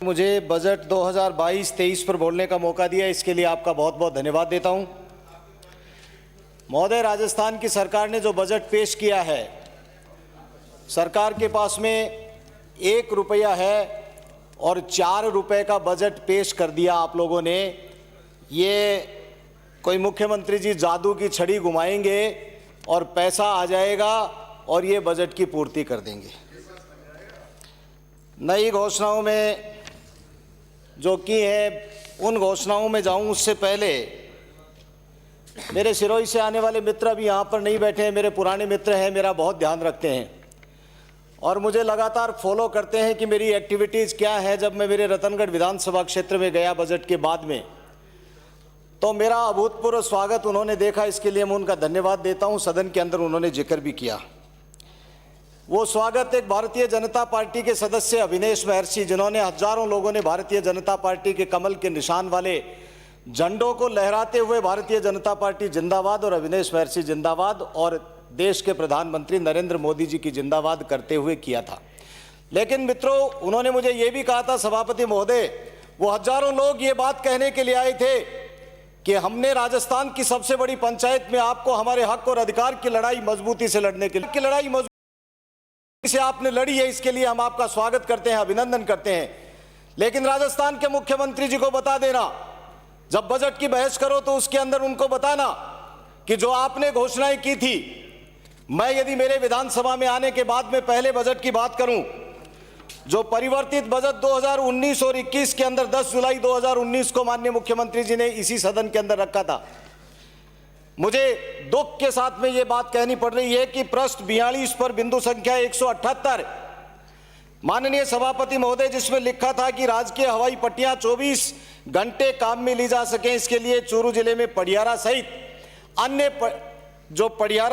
मुझे बजट 2022-23 पर बोलने का मौका दिया, इसके लिए आपका बहुत बहुत धन्यवाद देता हूं। महोदय, राजस्थान की सरकार ने जो बजट पेश किया है, सरकार के पास में 1 रुपया है और 4 रुपए का बजट पेश कर दिया आप लोगों ने। ये कोई मुख्यमंत्री जी जादू की छड़ी घुमाएंगे और पैसा आ जाएगा और ये बजट की पूर्ति कर देंगे। नई घोषणाओं में जो की है, उन घोषणाओं में जाऊं उससे पहले मेरे सिरोही से आने वाले मित्र अभी यहाँ पर नहीं बैठे हैं, मेरे पुराने मित्र हैं, मेरा बहुत ध्यान रखते हैं और मुझे लगातार फॉलो करते हैं कि मेरी एक्टिविटीज़ क्या है। जब मैं मेरे रतनगढ़ विधानसभा क्षेत्र में गया बजट के बाद में, तो मेरा अभूतपूर्व स्वागत उन्होंने देखा, इसके लिए मैं उनका धन्यवाद देता हूँ। सदन के अंदर उन्होंने जिक्र भी किया। वो स्वागत एक भारतीय जनता पार्टी के सदस्य अभिनेश महर्षि, जिन्होंने हजारों लोगों ने भारतीय जनता पार्टी के कमल के निशान वाले झंडों को लहराते हुए भारतीय जनता पार्टी जिंदाबाद और अभिनेश महर्षि जिंदाबाद और देश के प्रधानमंत्री नरेंद्र मोदी जी की जिंदाबाद करते हुए किया था। लेकिन मित्रों, उन्होंने मुझे ये भी कहा था, सभापति महोदय, वो हजारों लोग ये बात कहने के लिए आए थे कि हमने राजस्थान की सबसे बड़ी पंचायत में आपको हमारे हक और अधिकार की लड़ाई मजबूती से लड़ने के लिए लड़ाई से आपने लड़ी है, इसके लिए हम आपका स्वागत करते हैं, अभिनंदन करते हैं। लेकिन राजस्थान के मुख्यमंत्री जी को बता देना, जब बजट की बहस करो तो उसके अंदर उनको बताना कि जो आपने घोषणाएं की थी, मैं यदि मेरे विधानसभा में आने के बाद में पहले बजट की बात करूं, जो परिवर्तित बजट 2019 और 21 के अंदर 10 जुलाई 2019 को माननीय मुख्यमंत्री जी ने इसी सदन के अंदर रखा था, मुझे दुख के साथ में ये बात कहनी पड़ रही है कि पृष्ठ 42 पर बिंदु संख्या 178 माननीय सभापति महोदय, जिसमें लिखा था कि राजकीय हवाई पट्टियां 24 घंटे काम में ली जा सके, इसके लिए चूरू जिले में पडियारा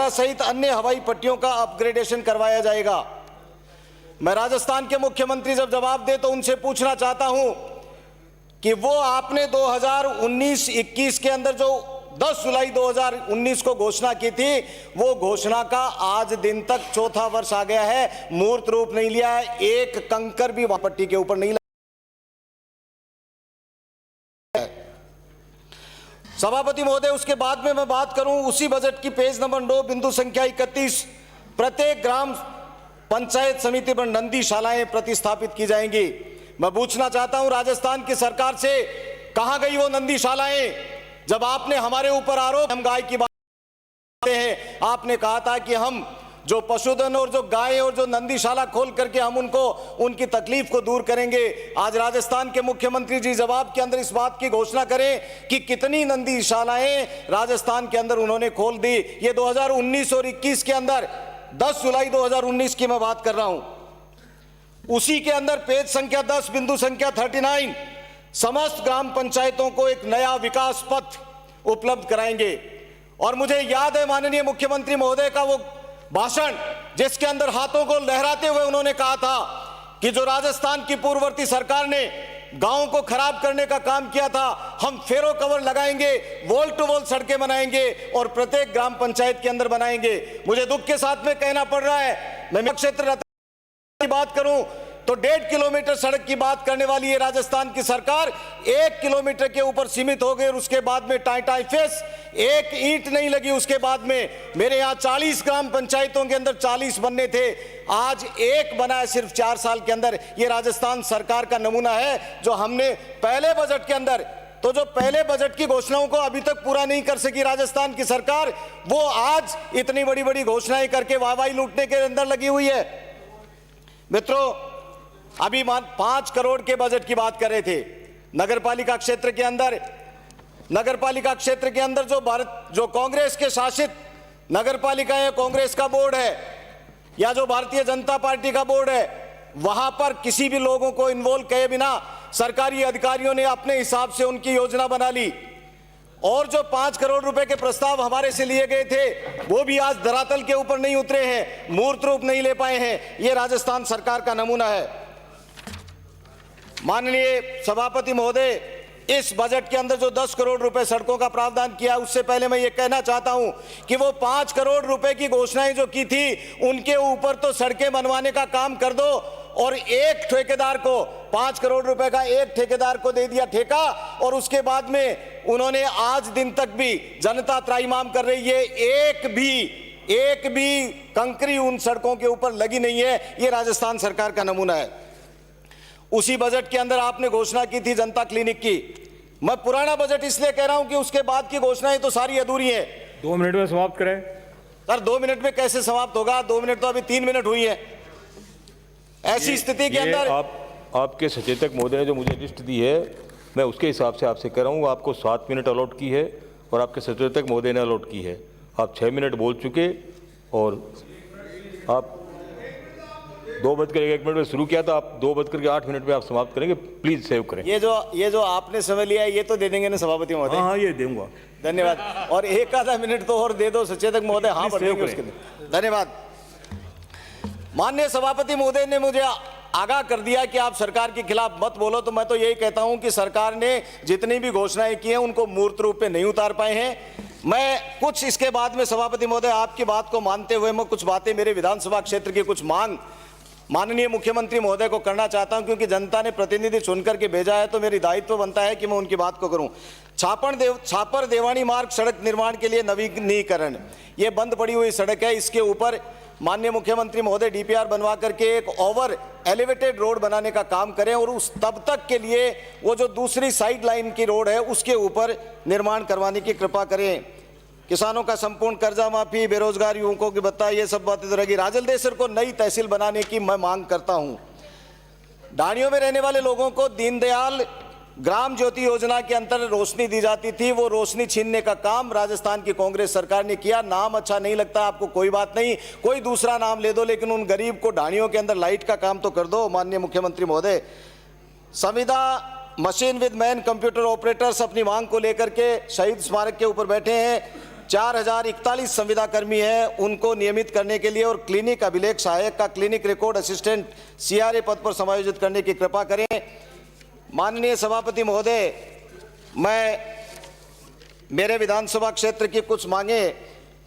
सहित अन्य हवाई पट्टियों का अपग्रेडेशन करवाया जाएगा। मैं राजस्थान के मुख्यमंत्री जब जवाब दे तो उनसे पूछना चाहता हूं कि वो आपने 2019-21 के अंदर जो 10 जुलाई 2019 को घोषणा की थी, वो घोषणा का आज दिन तक चौथा वर्ष आ गया है, मूर्त रूप नहीं लिया है, एक कंकर भी पट्टी के ऊपर नहीं लगा। सभापति महोदय, उसके बाद में मैं बात करूं उसी बजट की पेज नंबर 9 बिंदु संख्या 31, प्रत्येक ग्राम पंचायत समिति पर नंदीशालाएं प्रतिस्थापित की जाएंगी। मैं पूछना चाहता हूं राजस्थान की सरकार से, कहां गई वो नंदीशालाएं? जब आपने हमारे ऊपर आरोप, हम गाय की बात करते हैं, आपने कहा था कि हम जो पशुधन और जो गाय और जो नंदीशाला खोल करके हम उनको उनकी तकलीफ को दूर करेंगे। आज राजस्थान के मुख्यमंत्री जी जवाब के अंदर इस बात की घोषणा करें कि कितनी नंदीशालाएं राजस्थान के अंदर उन्होंने खोल दी। ये 2019 और 21 के अंदर 10 जुलाई 2019 की मैं बात कर रहा हूं। उसी के अंदर पेज संख्या 10 बिंदु संख्या 39, समस्त ग्राम पंचायतों को एक नया विकास पथ उपलब्ध कराएंगे। और मुझे याद है माननीय मुख्यमंत्री महोदय का वो भाषण, जिसके अंदर हाथों को लहराते हुए उन्होंने कहा था कि जो राजस्थान की पूर्ववर्ती सरकार ने गांवों को खराब करने का काम किया था, हम फेरो कवर लगाएंगे, वॉल टू वॉल सड़कें बनाएंगे और प्रत्येक ग्राम पंचायत के अंदर बनाएंगे। मुझे दुख के साथ में कहना पड़ रहा है, मैं क्षेत्र की बात करूं तो 1.5 किलोमीटर सड़क की बात करने वाली है राजस्थान की सरकार, 1 किलोमीटर के ऊपर सीमित हो गई और उसके बाद में टाई फेस, एक ईंट नहीं लगी। उसके बाद में मेरे यहाँ 40 ग्राम पंचायतों के अंदर 40 बनने थे, आज एक बना है सिर्फ 4 साल के अंदर। ये राजस्थान सरकार का नमूना है जो हमने पहले बजट के अंदर, तो जो पहले बजट की घोषणाओं को अभी तक पूरा नहीं कर सकी राजस्थान की सरकार, वो आज इतनी बड़ी बड़ी घोषणाएं करके वाहवाही लूटने के अंदर लगी हुई है। मित्रों, अभी 5 करोड़ के बजट की बात कर रहे थे। नगरपालिका क्षेत्र के अंदर जो कांग्रेस के शासित नगरपालिका है, कांग्रेस का बोर्ड है या जो भारतीय जनता पार्टी का बोर्ड है, वहां पर किसी भी लोगों को इन्वॉल्व किए बिना सरकारी अधिकारियों ने अपने हिसाब से उनकी योजना बना ली। और जो 5 करोड़ रुपए के प्रस्ताव हमारे से लिए गए थे, वो भी आज धरातल के ऊपर नहीं उतरे हैं, मूर्त रूप नहीं ले पाए हैं। ये राजस्थान सरकार का नमूना है। माननीय सभापति महोदय, इस बजट के अंदर जो 10 करोड़ रुपए सड़कों का प्रावधान किया, उससे पहले मैं ये कहना चाहता हूं कि वो 5 करोड़ रुपए की घोषणाएं जो की थी, उनके ऊपर तो सड़कें बनवाने का काम कर दो और एक ठेकेदार को 5 करोड़ रुपए का एक ठेकेदार को दे दिया ठेका, और उसके बाद में उन्होंने आज दिन तक भी जनता त्राहिमाम कर रही है, एक भी कंकरी उन सड़कों के ऊपर लगी नहीं है। ये राजस्थान सरकार का नमूना है। उसी बजट के अंदर आपने घोषणा की थी जनता क्लिनिक की। मैं पुराना बजट इसलिए कह रहा हूं कि उसके बाद की घोषणाएं तो सारी अधूरी है। 2 मिनट में समाप्त करें सर। 2 मिनट में कैसे समाप्त होगा? 2 मिनट तो अभी 3 मिनट हुई है। ऐसी स्थिति के अंदर आपके सचेतक महोदय ने जो मुझे लिस्ट दी है, मैं उसके हिसाब से आपसे कह रहा हूँ। आपको 7 मिनट अलॉट की है और आपके सचेतक महोदय ने अलॉट की है। आप 6 मिनट बोल चुके और आप 2:01 में शुरू किया था, आप 2:08 में आप समाप्त करेंगे। प्लीज सेव करें। ये जो आपने समय लिया है ये तो दे देंगे ना सभापति महोदय? हाँ, ये दूंगा। धन्यवाद। और एक आधा मिनट तो और दे दो सचेतक महोदय। हाँ, बढ़ेंगे उसके लिए धन्यवाद। माननीय सभापति महोदय ने मुझे आगाह कर दिया कि आप सरकार के खिलाफ मत बोलो, तो मैं तो यही कहता हूं कि सरकार ने जितनी भी घोषणाएं की हैं उनको मूर्त रूप में नहीं उतार पाए हैं। मैं कुछ इसके बाद में सभापति महोदय आपकी बात को मानते हुए मैं कुछ बातें मेरे विधानसभा क्षेत्र की कुछ मांग माननीय मुख्यमंत्री महोदय को करना चाहता हूं, क्योंकि जनता ने प्रतिनिधि चुनकर के भेजा है तो मेरी दायित्व बनता है कि मैं उनकी बात को करूं। छापर देवानी मार्ग सड़क निर्माण के लिए नवीनीकरण, ये बंद पड़ी हुई सड़क है। इसके ऊपर माननीय मुख्यमंत्री महोदय डीपीआर बनवा करके एक ओवर एलिवेटेड रोड बनाने का काम करें, और उस तब तक के लिए वो जो दूसरी साइड लाइन की रोड है उसके ऊपर निर्माण करवाने की कृपा करें। किसानों का संपूर्ण कर्जा माफी, बेरोजगार युवकों की भत्ता, ये सब बातें तो रहेगी। राजलदेसर को नई तहसील बनाने की मैं मांग करता हूं। ढाणियों में रहने वाले लोगों को दीनदयाल ग्राम ज्योति योजना के अंतर्गत रोशनी दी जाती थी, वो रोशनी छीनने का काम राजस्थान की कांग्रेस सरकार ने किया। नाम अच्छा नहीं लगता आपको, कोई बात नहीं, कोई दूसरा नाम ले दो, लेकिन उन गरीब को ढाणियों के अंदर लाइट का काम तो कर दो। माननीय मुख्यमंत्री महोदय, संविदा machine with man computer operators अपनी मांग को लेकर के शहीद स्मारक के ऊपर बैठे हैं। 4041 संविदा कर्मी हैं, उनको नियमित करने के लिए और क्लिनिक अभिलेख सहायक का क्लिनिक रिकॉर्ड असिस्टेंट सीआरए पद पर समायोजित करने की कृपा करें। माननीय सभापति महोदय, मैं मेरे विधानसभा क्षेत्र की कुछ मांगे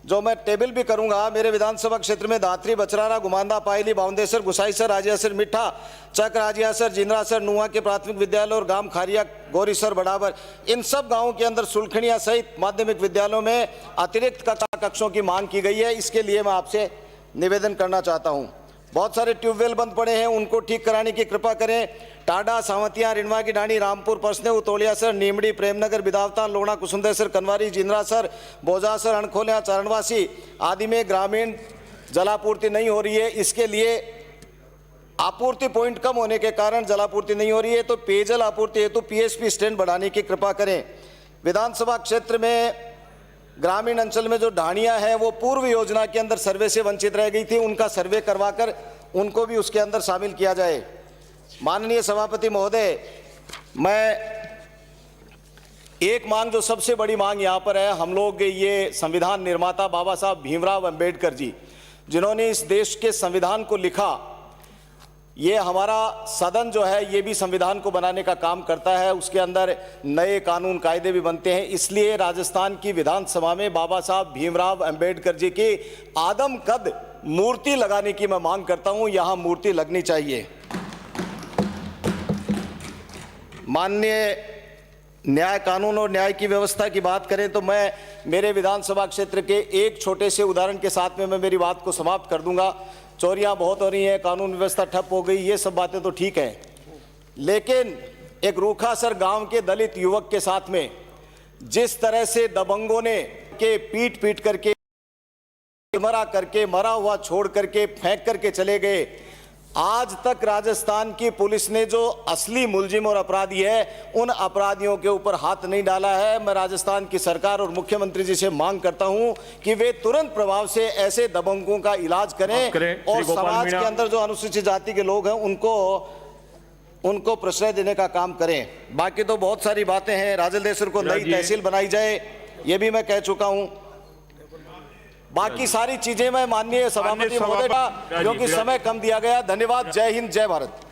जो मैं टेबल भी करूंगा। मेरे विधानसभा क्षेत्र में दात्री, बचरारा, गुमांदा, पायली, बाउंदेसर, गुसाईसर, राजियासर, मिठा, चक, राजियासर, जिंद्रासर, नुआ के प्राथमिक विद्यालय और गांव खारिया, गौरीसर, बड़ाबर, इन सब गांवों के अंदर सुलखनिया सहित माध्यमिक विद्यालयों में अतिरिक्त कक्षों की मांग की गई है। इसके लिए मैं आपसे निवेदन करना चाहता हूँ। बहुत सारे ट्यूबवेल बंद पड़े हैं, उनको ठीक कराने की कृपा करें। टाडा, सावंतिया, रिणवा की ढाणी, रामपुर, परसने, उतोलियासर, नीमड़ी, प्रेमनगर, बिदावता, लोणा, कुसुंदेसर, कनवारी, जिंद्रासर, बोजासर, अणखोलिया, चरणवासी आदि में ग्रामीण जलापूर्ति नहीं हो रही है। इसके लिए आपूर्ति पॉइंट कम होने के कारण जलापूर्ति नहीं हो रही है, तो पेयजल आपूर्ति हेतु पीएसपी स्टैंड बढ़ाने की कृपा करें। विधानसभा क्षेत्र में ग्रामीण अंचल में जो ढाणियां हैं वो पूर्व योजना के अंदर सर्वे से वंचित रह गई थी, उनका सर्वे करवाकर उनको भी उसके अंदर शामिल किया जाए। माननीय सभापति महोदय, मैं एक मांग जो सबसे बड़ी मांग यहाँ पर है, हम लोग ये संविधान निर्माता बाबा साहब भीमराव अंबेडकर जी, जिन्होंने इस देश के संविधान को लिखा, ये हमारा सदन जो है ये भी संविधान को बनाने का काम करता है, उसके अंदर नए कानून कायदे भी बनते हैं। इसलिए राजस्थान की विधानसभा में बाबा साहब भीमराव अंबेडकर जी की आदमकद मूर्ति लगाने की मैं मांग करता हूं। यहां मूर्ति लगनी चाहिए। माननीय न्याय, कानून और न्याय की व्यवस्था की बात करें तो मैं मेरे विधानसभा क्षेत्र के एक छोटे से उदाहरण के साथ में मैं मेरी बात को समाप्त कर दूंगा। चोरियां बहुत हो रही हैं, कानून व्यवस्था ठप हो गई, ये सब बातें तो ठीक है, लेकिन एक रूखासर गांव के दलित युवक के साथ में जिस तरह से दबंगों ने के पीट पीट करके, मरा हुआ छोड़ करके फेंक करके चले गए, आज तक राजस्थान की पुलिस ने जो असली मुलजिम और अपराधी है उन अपराधियों के ऊपर हाथ नहीं डाला है। मैं राजस्थान की सरकार और मुख्यमंत्री जी से मांग करता हूं कि वे तुरंत प्रभाव से ऐसे दबंगों का इलाज करें और समाज के अंदर जो अनुसूचित जाति के लोग हैं उनको प्रश्रय देने का काम करें। बाकी तो बहुत सारी बातें हैं। राजलदेसर को नई तहसील बनाई जाए, ये भी मैं कह चुका हूं। बाकी सारी चीजें मैं माननीय सभापति महोदय का, क्योंकि समय कम दिया गया। धन्यवाद। जय हिंद, जय भारत।